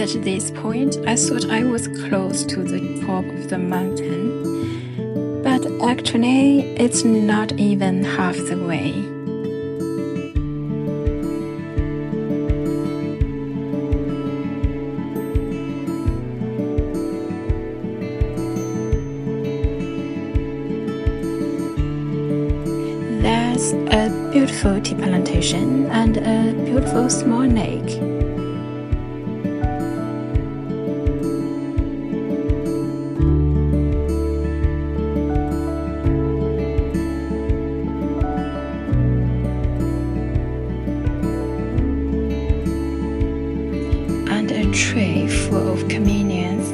At this point, I thought I was close to the top of the mountain, but actually, it's not even half the way. There's a beautiful tea plantation and a beautiful small lake. And a tray full of chameleons.